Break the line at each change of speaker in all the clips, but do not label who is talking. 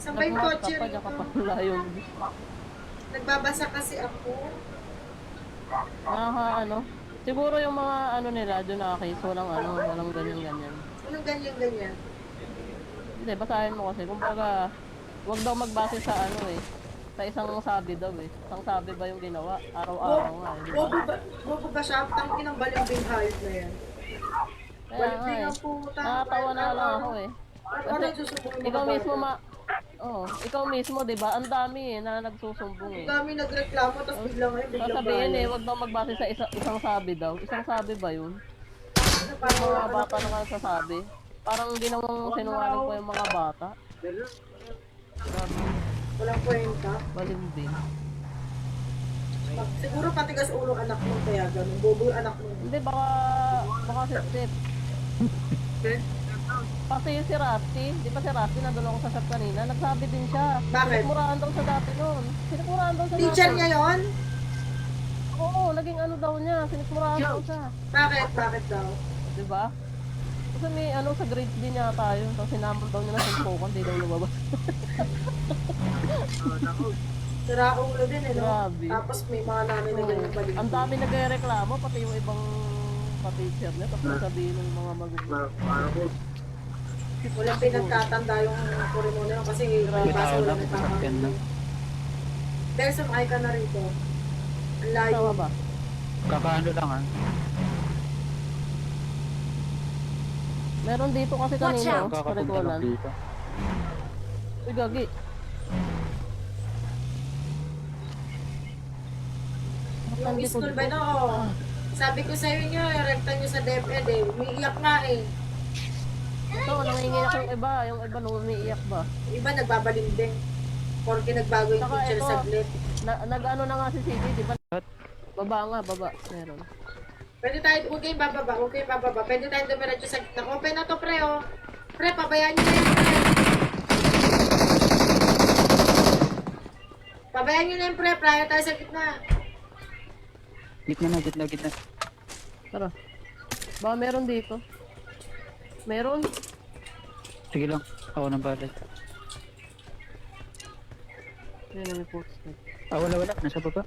Saan ba yung kotse
Nagmap ka pa,
rito?
ka pa layo.
Nagbabasa kasi ako.
Ano? Siguro yung mga ano nila, doon na case, walang ganyan-ganyan.
Anong ganyan-ganyan?
Hindi, basahin mo kasi. Kumbaga, wag daw magbase sa ano eh. Sa isang sabi daw eh. Isang sabi ba yung ginawa? Araw-araw nga eh, di ba?
Bobo ba siya? Tangin ng balimbing hayop na yan.
Kaya nga
Balimbing
eh.
ang puta.
Nakatawa na lang ako eh.
Ano
Kasi,
susubong yung mga
ikaw mismo
bata?
ikaw mismo, di ba? Ang dami eh, na nagsusumbong
Ang
eh.
dami nagreklamo, tapos biglang ngayon, biglang
Sasabihin eh,
bayan.
wag daw magbase sa isang sabi daw. Isang sabi ba yun?
Ano,
Yung
parang
mga
ano
bata
pa
na sasabi. Parang ginawang sinungaling ko yung mga bata. Grabe,
walang kwenta.
balimbing.
Siguro patigas ulo anak mo, kaya ganun. Bobo yung anak mo.
Hindi, baka sip. Kasi yung si Rusty, di ba si Rusty, nandun ako sa shop kanina, nagsabi din siya.
Bakit?
Sinipuraan daw siya dati noon. Sinipuraan daw siya
Teacher
dati.
niya yon?
Oo, naging ano daw niya, sinipuraan daw siya.
Bakit? Bakit daw?
Di ba? Kasi may sa grades din yata yun. Tapos sinample daw niya na suntukan, di daw lumabas.
Sira ulo din eh, no?
Grabe.
Tapos may mga nanay na ganyan balik.
Ang dami nagre-reklamo, pati yung ibang pa-teacher niya, tapos sabihin ng mga magugulang.
Walang pinagtatanda yung kurimo na yun kasi
May
basa
tao
wala
lang, sasakyan
nagkakaroon.
lang.
Dahil sumakay ka na rito. Ang layo.
Tama ba?
Kakaano lang ah.
Meron dito kasi kanina, sa
Kakapunta
Recolan.
lang dito.
Uy, gagi.
Yung school ba no? Sabi ko sa inyo, rekta nyo sa DepEd eh. Umiiyak nga eh.
Ito, nangingiyak yung iba. Yung iba nung umiiyak ba?
Yung iba nagbabalinding. Porque nagbago yung
Saka
teacher
ito,
saglit.
nag-ano na nga si CD, di ba? Baba nga, baba. Meron.
Pwede tayo, huwag kayong bababa, huwag kayong bababa. Pwede tayo dumiretso sa gitna. Open na to, pre, oh. Pre, pabayaan nyo na yan, pre. Pabayaan nyo na yan, pre. Prayo tayo sa gitna.
Gitna.
Tara. Baka meron dito. Meron?
Sige lang. Ako nang balik.
Yan ang footstep.
Wala. Nasa baba.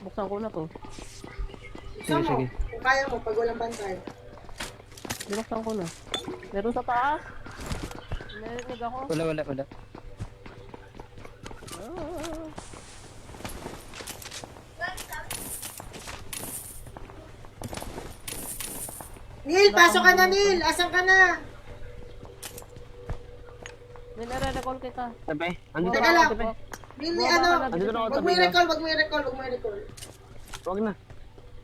Buksan ko na to.
Gusto mo,
Sige.
kung kaya mo, pag walang bantay.
Binuksan ko na. Meron sa taas. Narinig ako.
Wala.
Ah.
Neil, pasok ka na, Neil. Asan ka na?
May nare-recall kita.
Tabi.
Andito
Teka lang.
tabi.
Neil,
Bumaba
ano?
ka na,
Andito na ako,
Huwag
tabi
mo
na.
i-recall, huwag mo i-recall, huwag mo i-recall.
Huwag na.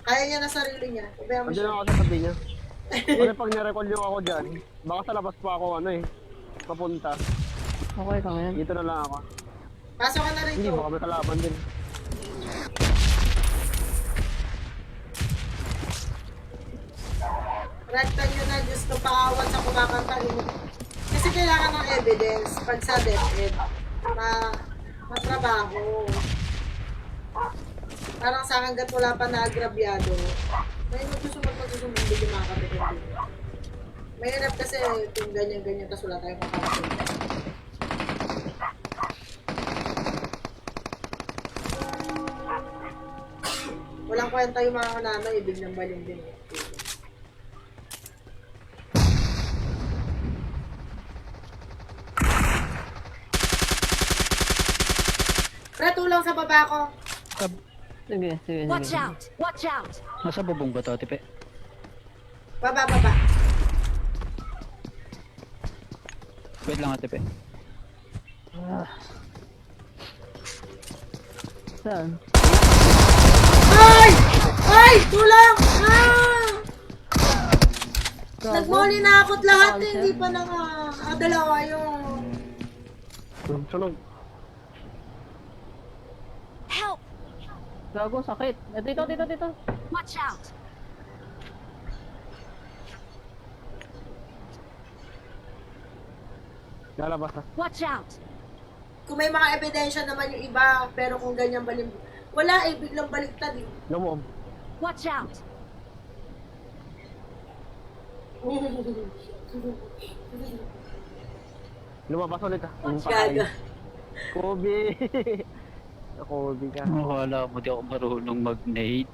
Kaya niya na sarili niya. Pabayaan mo
Andiyan
siya.
ako sa tabi niya. Kasi pag nirecall yung ako dyan, baka sa labas pa ako papunta.
Okay ka ngayon.
Dito na lang ako.
Pasok ka na
Hindi,
rito.
baka may kalaban din.
Rekta nyo na, Diyos ko, paawat sa kumakanta rin. Kasi kailangan ng evidence pag sa DepEd. Matrabaho. Parang sa hanggat wala pa na agrabyado. May magsusunod, hindi ko makakapit din. Mahirap kasi kung ganyan-ganyan, tapos wala tayong makakapit. Walang kwenta yung mga nanay, ibig ng balimbing. Pre, tulong sa baba ko.
Sige.
Watch out! Watch out!
Nasa bubong ba to, tipe?
Baba.
Wait lang tipe.
Saan?
Ay! Ay! Tulong! Ah! Nagmoli na ako't lahat eh. Hindi pa dalawa yung...
Sunog.
Help!
Gago, sakit. Dito.
Watch out!
Lalabas na.
Watch out!
Kung may mga ebidensya naman yung iba, pero kung ganyan wala eh, biglang baliktad eh.
Lumuob.
Watch out!
Lumabas ulit ah.
Gaga.
Kobe. Kobe ka.
Akala mo di ako marunong mag-nade.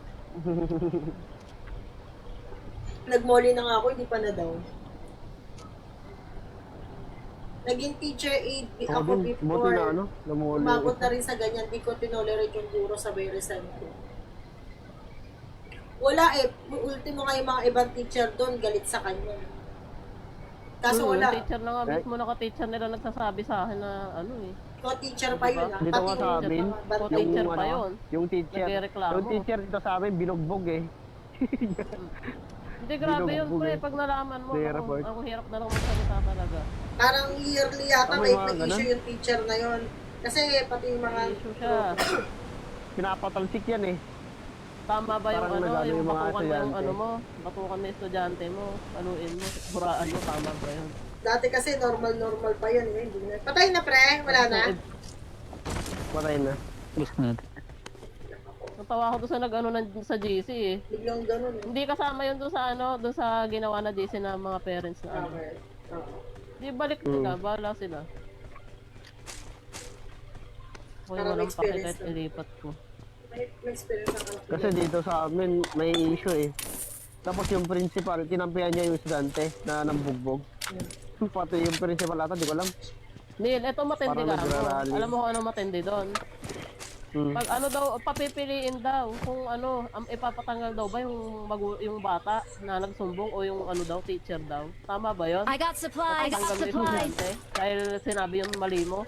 Nag-molly na nga ako, hindi pa na daw. Naging teacher aid ako
Buti
before.
na ano, namuli.
Umabot na rin sa ganyan, di ko tinolerate yung guro sa resign ko. Wala eh, ultimo nga yung mga ibang teacher doon, galit sa kanya. Kaso wala,
Yung teacher na nga mismo, naka-teacher nila nagsasabi sa akin na ano eh.
co-teacher pa yun ah.
Dito nga sa amin,
Co-teacher pa yun.
yung teacher.
Nagreklamo.
Yung teacher dito sa amin, binugbog eh.
Hindi, grabe yun
Binugbog
pre,
eh.
pag nalaman mo,
Zero point.
ang hirap na lang magsalita talaga.
Parang yearly yata
Tama
may
yung mga
issue yung teacher na yun. Kasi pati yung mga...
Issue siya.
Pinapatalsik yan eh.
Tama ba yung
Parang
ano,
nagano
yung
yung mga
batukan mo yung
estudyante.
ano mo, batukan mo yung estudyante mo, anuin mo, buraan mo, tama ba yun?
Dati kasi normal pa yun. Eh. Hindi na. Patay na pre, wala na.
Patay na.
Gusto natin.
Natawa ako doon sa nag-ano sa GC eh.
Biglang ganun eh.
Hindi kasama yun doon sa ano, doon sa ginawa na GC na mga parents na ano.
Okay. Oo.
Di balik nila, bahala sila. Kung
Para
walang pake
experience
kahit
lang.
ilipat ko.
May experience ang anak
Kasi dito sa amin, may issue eh. Tapos yung principal, tinampihan niya yung estudyante na nambugbog. Pati yung principal ata, di ko alam.
Neil, eto matindi
Parang
ka mo.
nagrarally.
Alam mo kung ano matindi doon? Pag ano daw, papipiliin daw kung ano, ipapatanggal daw ba yung yung bata na nagsumbong o yung ano daw, teacher daw. Tama ba yun?
I got supplies.
Tanggal mo yung estudyante dahil sinabi yung mali mo.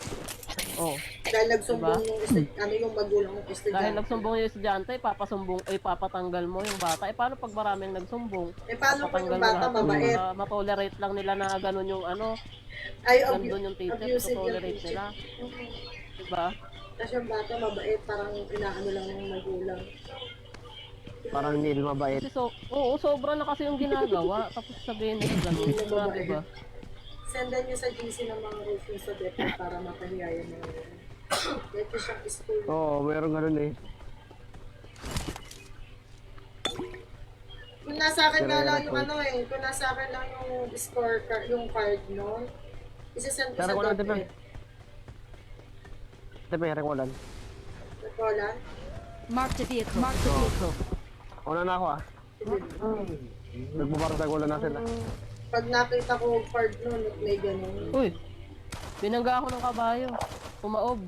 Oh.
Dahil nagsumbong yung, ano yung magulang ng estudyante.
Dahil nagsumbong yung estudyante, ipapatanggal mo yung bata. Eh paano pag maraming nagsumbong?
Eh paano kung yung
Papatanggal mo
bata
lahat.
mabait?
Matolerate lang nila na ganun yung ano,
Ay,
ganun yung teacher,
abusive yung
tolerate
teacher.
nila. Diba?
Tapos yung bata mabait, parang inaano lang ng magulang.
Parang nil mabait.
Kasi oo, sobra na kasi yung ginagawa. Tapos sabihin nila ganun. Grabe ba?
Sendan nyo sa GC ng mga rules yung sa DepEd para mapahiya yung mga yun. Dito siyang school.
Oo, meron ganun eh.
Kung nasa akin nga lang yung ano eh, kung nasa akin lang yung score card, yung card nun, isasend ko sa
Pero wala,
DepEd.
Tepe, rekolan.
Nagkolan?
Mark the vehicle. Mark the vehicle.
Una na ako ah. Nagbabardagulan na sila.
Pag nakita ko yung card nun, may ganun.
Uy, binangga ako ng kabayo. Pumaob.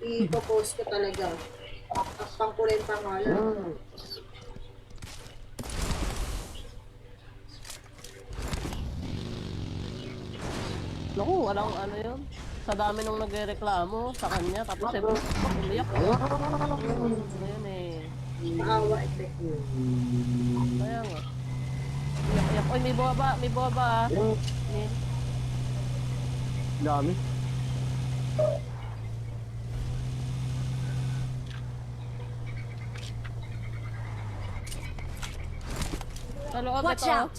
I-post ko talaga. Takpang ko rin pangalan.
Naku, walang ano yun. Sa dami nung nagreklamo sa kanya. Tapos eh, umiyak. Ngayon eh.
Maawa effect.
Kaya nga. Iyak. Uy, may buwaba. May buwaba ah. Neil.
Dami.
Sa loob
Watch
ito.
out.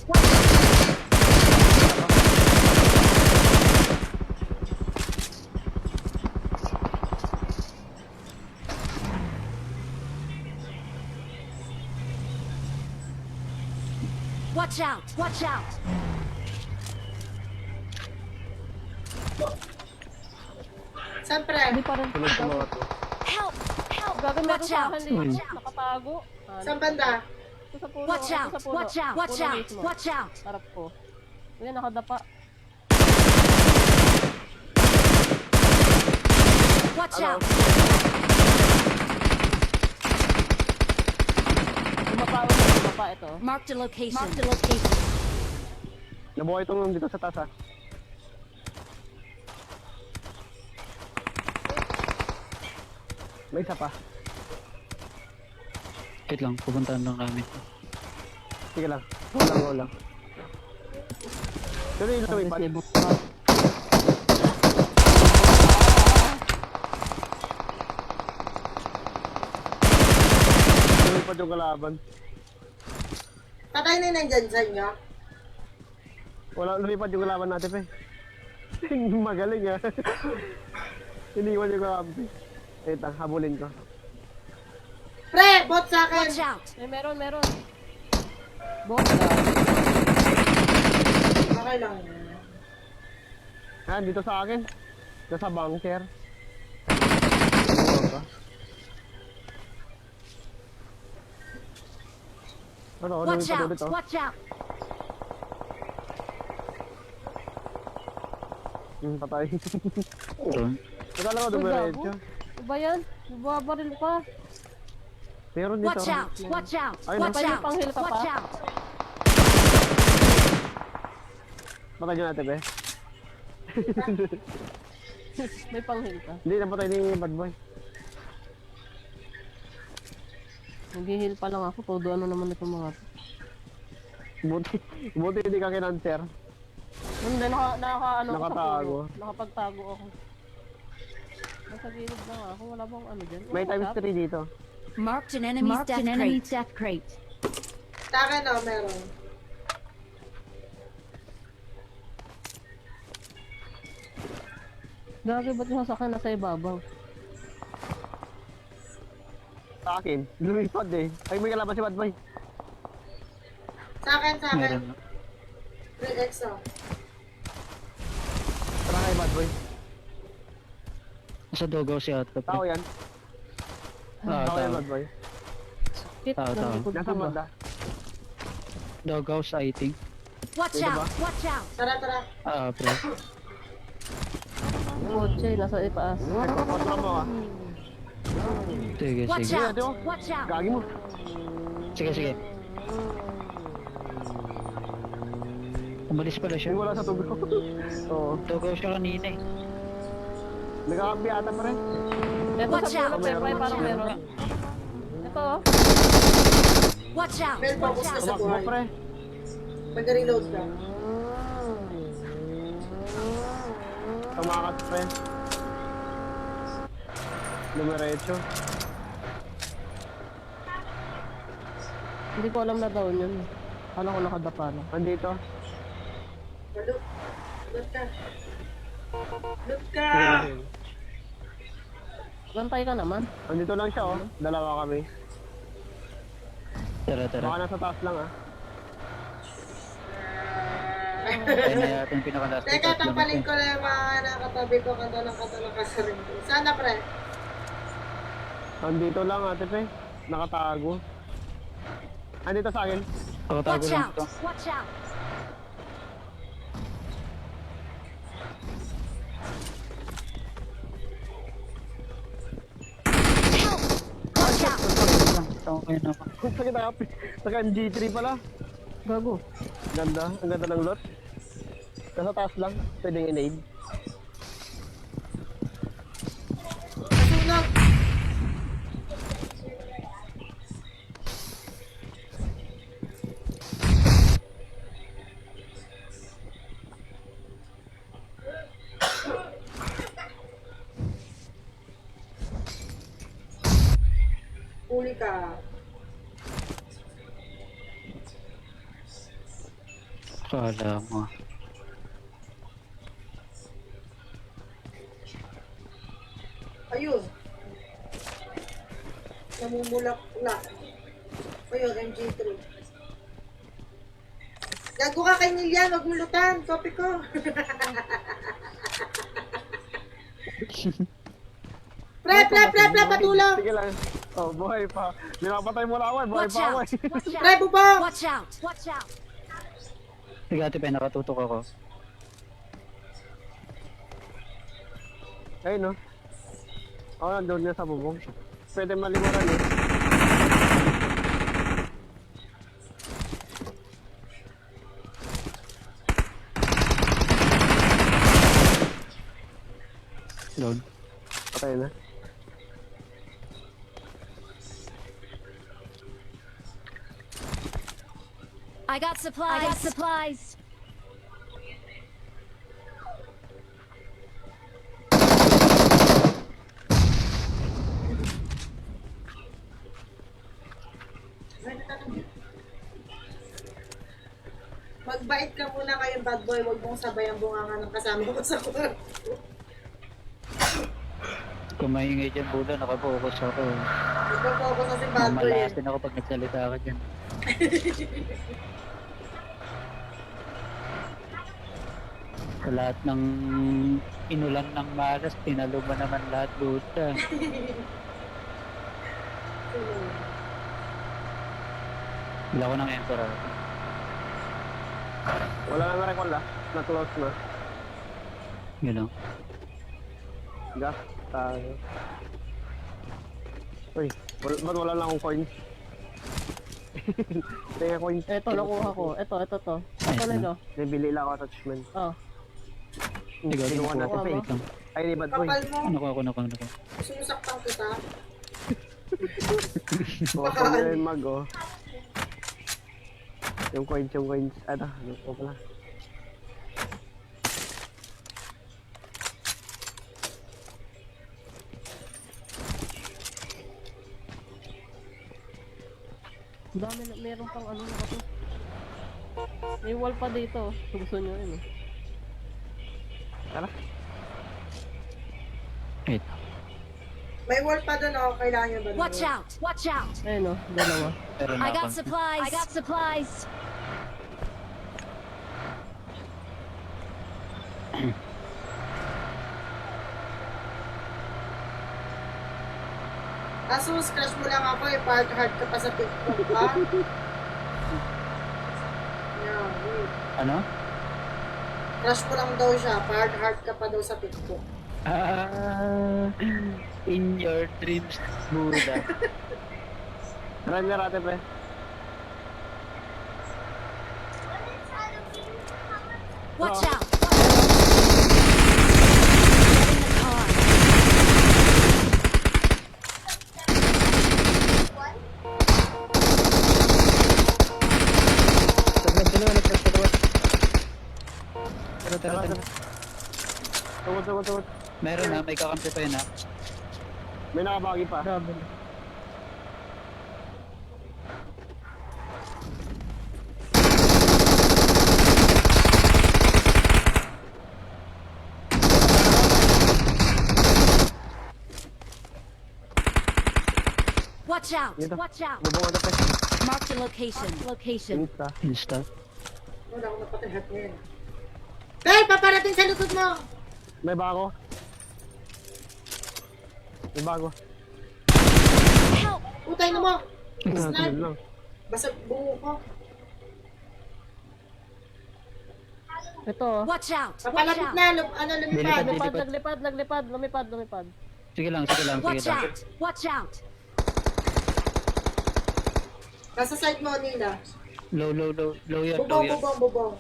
Watch out. Watch out.
Siyempre,
Hindi pa rin.
Sunod sa mga to.
Help. Help.
Gagawin meron
Watch
sa
out.
akin dito. Nakatago.
saan banda?
Ito sa puno.
Watch
ito
out.
sa puno.
Watch out. Watch
Puno
out.
mismo.
Watch out.
Harap ko. Uy, nakadapa.
Watch out.
Bumaba ito.
Mark the location. Mark the location.
Nabuhay itong dito sa taas ah. May isa pa.
Wait lang, pupuntahan lang namin.
Sige lang. Go lang. Pero yung lumipad. Lumipad yung kalaban.
Patay na yung nandyan sa inyo.
Wala lumipad yung kalaban natin pe. Magaling ah. Iniwan yung kakampi. Wait lang, habulin ko.
Pre, bot sa akin!
Watch out.
Eh, meron. Bongga.
Okay lang yan.
Ah, dito sa akin. Nasa bunker. Ano,
Watch
lumipad
out!
ulit oh.
Watch out!
Patay.
Doon.
Nakala ko
Uy,
dumiretso.
gago. Ano ba yan? Bumabaril pa.
Meron dito.
Watch out! Watch out!
Ay,
Watch
may
out!
panghil ka pa?
Watch out!
Patay nyo natin, be.
May panghil ka.
Hindi, napatay ni Bad Boy.
Nag-heal pa lang ako. Todo ano naman itong mga to.
Buti hindi ka kinanser.
Hindi, ano ako sa
Nakatago.
puno. Nakapagtago ako. Nasa gilid lang ako. Wala bang ano dyan?
May
Wala,
times
shop?
3 dito.
Marked an enemy's death crate.
Sa akin, oh, meron.
Gagi, ba't yung sasakyan nasa ibabaw?
Sa akin. Lumipad eh. Ay, may kalaban si Bad Boy.
Sa akin, sa akin.
Meron na.
3x, oh.
Tara kay Bad Boy.
Nasa Dogaw si Ata.
Tao yan.
Ah,
Tao yan,
tao.
Bad Boy.
Kit,
Tao, tao.
nandito
Nasa
ba?
banda.
Dogaw sa I think.
Watch
Dito
out!
ba?
Watch out!
Tara, tara.
Ah, pre.
Kotse, nasa itaas.
Patro mo ah.
Sige,
Watch
sige.
out! Watch out!
Gagi mo.
Sige, sige. Umalis pala
Hindi
siya.
wala sa tubo. Oo.
Dogaw siya kanina eh.
Nag-aambi ata pa rin.
Ito
Watch
sa
out!
puno, Pepay, parang meron. Ito, oh.
Watch out!
May focus ka sa
Tumakbo
buhay.
pre.
Mag-reload ka.
Tumakas pre. Dumiretso.
Hindi ko alam na down yun. Kala ko nakadapa na.
Andito.
Loot. Loot ka. Loot ka!
Bantay ka naman.
Andito lang siya oh. Dalawa kami.
Tara,
Baka
tara.
nasa taas lang ah.
Kaya na yata yung pinaka-last.
Teka, tampalin ko lang yung mga nakatabi ko. Kanta ng kasarin ko. Sana, pre.
Andito lang ate pe. Nakatago. Andito sa akin.
Pakatago
Watch
lang
out!
ito.
Watch out! Help! Watch out!
Okay naman.
Sakit na kape. Saka MG3 pala.
Gago.
Ganda. Ang ganda ng lot. Nasa taas lang. Pwedeng in-aid.
Nasunog! Uli ka.
Kala mo.
Ayun. Namumulak-ulak. Ayun, MG3. Gago ka kay Nilyan, huwag mulutan. Copy ko. Pre, patulong.
Sige lang. Oh, buhay pa. Ninapatay mo na ako eh. Buhay
Watch
pa ako
out!
eh.
Watch
Pre,
out!
bubong.
Watch out! Watch out!
Sige ate pe, nakatutok ako.
Ayun no. Oo, nandun niya sa bubong. Pwede malimuran eh.
Load.
Patay na.
I got supplies! I got supplies!
Magbait ka muna kayong bad boy. Huwag mong sabay ang bunganga ng kasama mo sa kwarto.
Kung maingay dyan, Buda, nakapokus ako.
Nagpo-focus na si bad boy.
Mamalasin ako pag nagsalita ka dyan. Sa lahat ng inulan ng malas, tinalo ba naman lahat buta. Bila ko ng Emperor.
Wala na na-recall ah. Na-close na.
Yun lang.
Gas. Tayo. Uy, ba't wala lang akong coins? Teka coins.
Ito, nakuha ko. Ito to. Ito
Ayos
na
na.
ito.
Nabili lang ako attachment.
Oh.
Sige,
Kinuha natin
Kuha
pa
mo.
wait lang.
Ay, di bad boy.
Kapal mo,
Nakuha ko.
sinusaktan kita.
Kuha ko na yung mag oh. Yung coins. Ano ko pala.
Dami na, meron pang ano na to. May wall pa dito. Gusto nyo yun eh.
Tara.
Wait.
May wall pa doon ako, kailangan nyo ba?
Watch out! Watch out!
Ayun o, dalawa.
Pero
I
na
got supplies! I got supplies!
Asus, crush mo lang ako eh, part hard ka pa sa TikTok ka. Yeah, wait.
Ano?
Crush mo lang daw siya, part hard ka pa daw sa TikTok.
In your dreams, Buddha.
Try na natin pre.
Watch out! Get in the car!
Tara.
Tungkol.
Meron na, may kakampi pa yun ha.
May nakabagi pa.
Grabe.
Watch out!
Dito.
Watch out!
Bubong ito pre.
Mark the location. Location.
Insta.
Insta.
Wala akong napatay heart ngayon. Tay, paparating sa likod mo!
May bago. May bago.
Help!
Utay na mo!
Yun lang.
Basag buo ko.
Ito oh.
Watch out! Watch
Papalapit
out!
na, lumipad.
Naglipad.
Sige lang.
Watch out! Watch out!
Nasa side mo, Nila.
Low yan.
Bubong.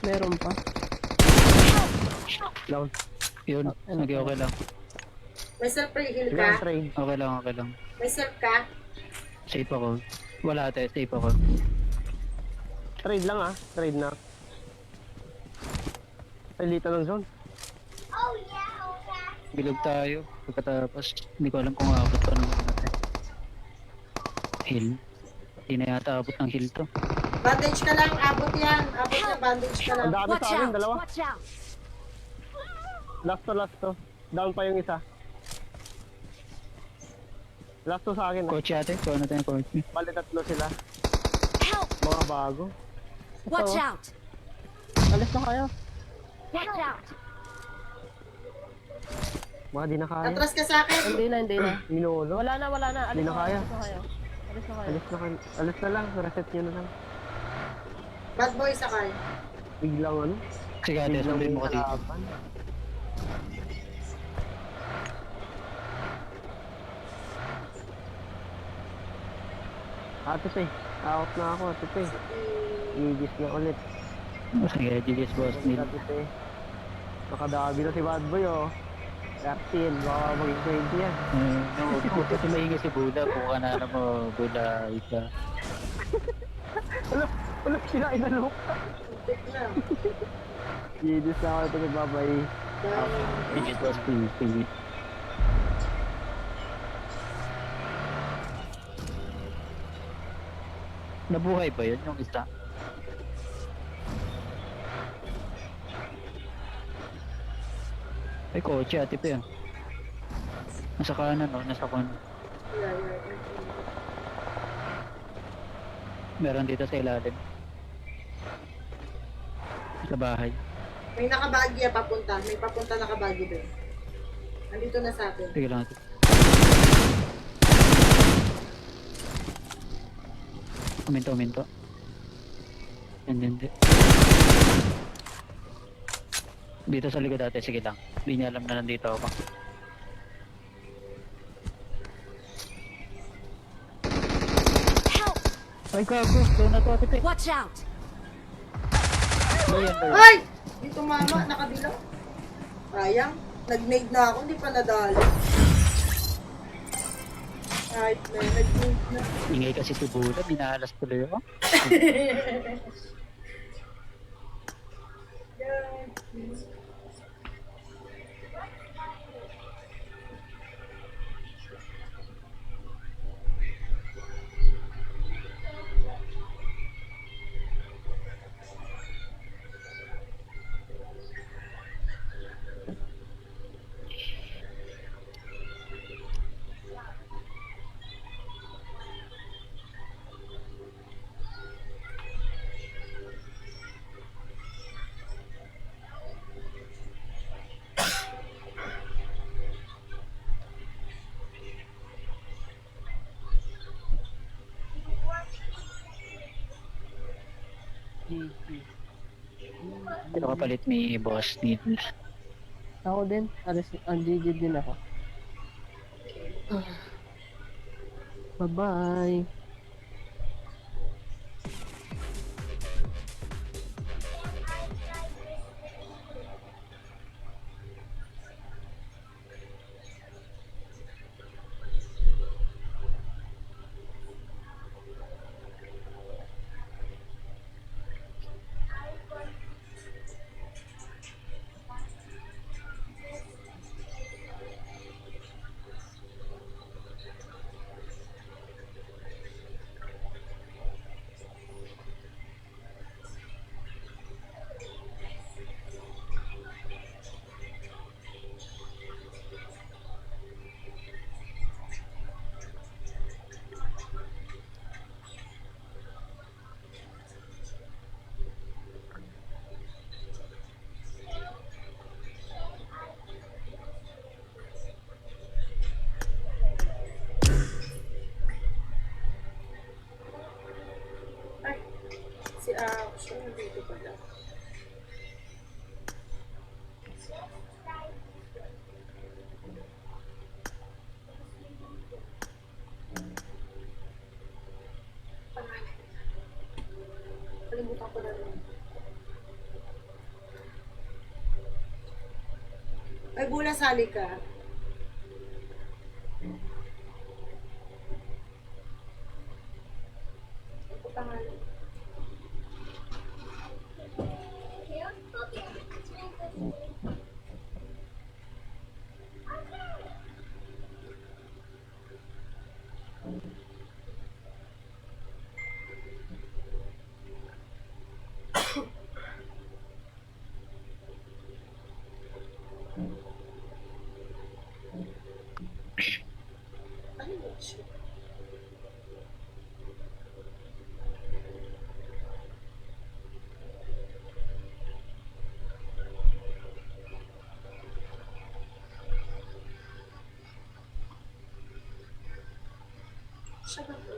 Meron pa.
Down.
Yun, okay lang.
May self-heal
Sige
ka?
lang trade.
Okay lang.
May self ka?
Safe ako. Wala ate, safe ako.
Trade lang ah. Trade na. Ay, lito ng zone.
Bilog tayo. Pagkatapos, hindi ko alam kung aabot pa ng natin. Hill. Hindi na yata abot ng hill to.
Bandage ka lang, abot yan. Abot na, bandage ka lang.
Ang dami
Watch
sa akin,
out!
dalawa.
Watch out!
Last to. Down pa yung isa. Last to sa akin ah.
Kotse ate, kuha natin yung kotse.
Bali tatlo sila.
Help!
Mga bago.
Watch out!
Alis na kayo.
Watch out!
Mga di na kaya.
Atras ka sa akin.
Hindi na.
Minulo.
Wala na.
Hindi na kaya.
Alis na kayo.
Alis na lang. Reset nyo na lang.
Bad boy sakay.
Biglang ano.
Sige ate,
Biglang
sabihin mo ka dito.
kalaban. Ate Pe, out na ako Ate Pe. Igis na ulit.
Sige, Julius Boss Neil.
Ate Pe. Nakadabi na si Bad Boy oh. 13, baka maging 20 yan.
No, kasi maingay si Buda. Buka na alam mo, Buda isa.
Wala sila inalok.
Tik na.
Igis na ako ito nagbabay.
Dahil
Julius Boss Neil. Nabuhay ba yun yung isa? Ay, kotse ate pa yan. Nasa kanan o, nasa kanan.
yeah.
Meron dito sa ilalim. Sa bahay.
May nakabagya papunta. May papunta nakabagya doon. Nandito na sa atin.
Sige lang. Uminto, uminto. Hindi. Dito sa likod dati, sige lang. Hindi niya alam na nandito ako.
Help!
Ay, gago. Doon na to, ate Pe.
Watch out!
Bayan, bayan.
Ay! Di tumama. Nakabilang. Sayang. Nag-nade na ako. Hindi pa nadali. Kahit na. Nag-nade na.
Ingay kasi si Bula, minahalas tuloy ako. Pero kapalit ni Boss Needles.
Ako din. Alis, GG din ako. Bye-bye.
Ay. Si Action. Nandito pala. Kalimutan ko na rin. Ay, Bula, sali ka. Ako pangalan. Ano ba siya? Siya ba po?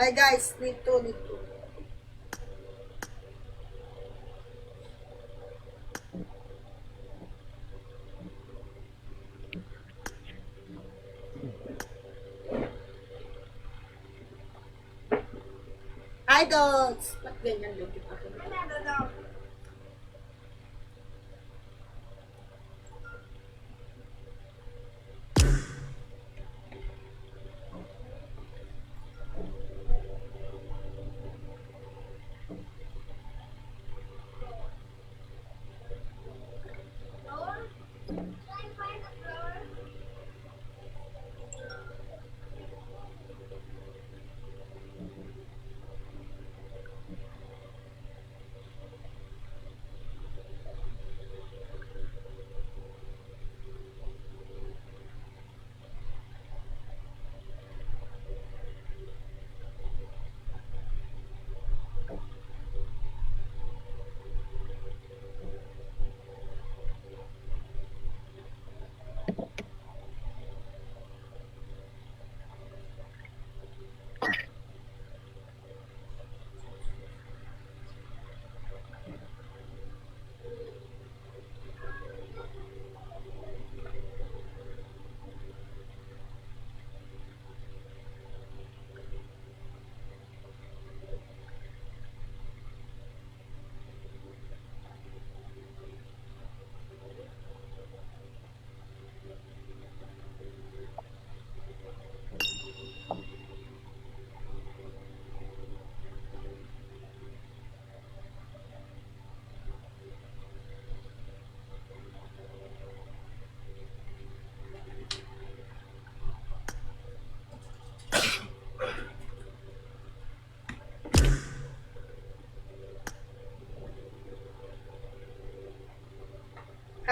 Ay guys, need to. Hi dogs! Ganyan din kita.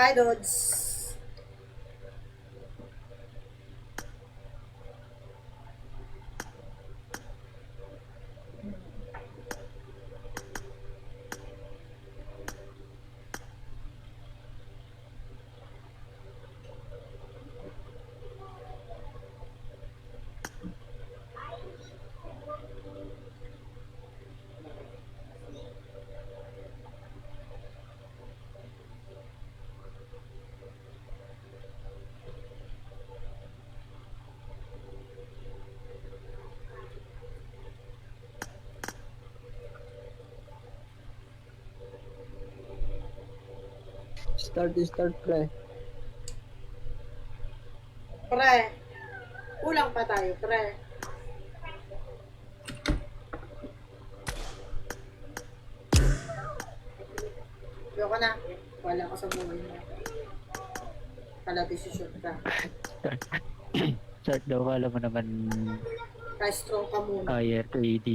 Hi, Dods.
Start, pre.
Pre, kulang pa tayo, pre. Ayoko na. Wala ko sa buhay mo. Pala desisyon ka.
Start daw, kala mo naman
Kaya strong ka muna.
higher to AD.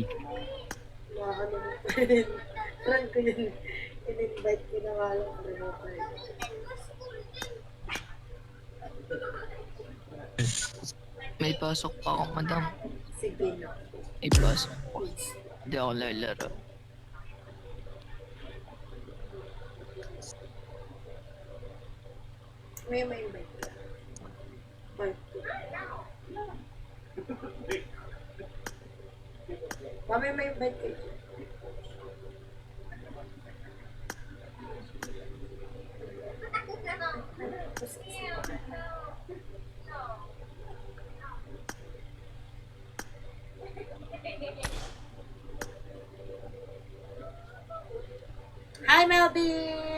Mga ano mo, friend. Friend ko yun. In-invite ko na nga lang.
May pasok pa ako, madam.
Sige na.
May pasok pa. Hindi ako lalaro.
May invite ka. Bye. Mami, may invite kayo. Hi, Melvin!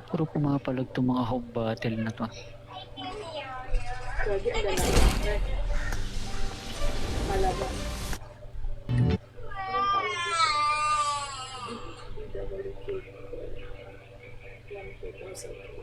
Puro pumapalag itong mga home battle na to.
Lagi ang lalaki. Malaban. BWK. 1,000.